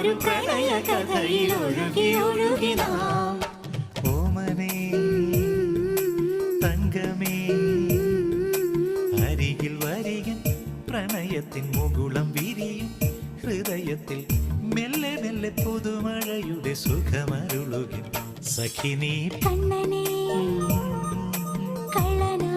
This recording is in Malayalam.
ഒരു പ്രണയ കഥയിൽ ഒഴുകി ഒഴുകി നാം. ഓമനേ തങ്കമേ അരികിൽ വരികൻ പ്രണയത്തിൻ മുകുളം വിരിയും ഹൃദയത്തിൽ മെല്ലെ മെല്ലെ പുതുമഴയുടെ സുഖമരുളുകിൻ സഖിനീ കണ്ണനേ കള്ളനാ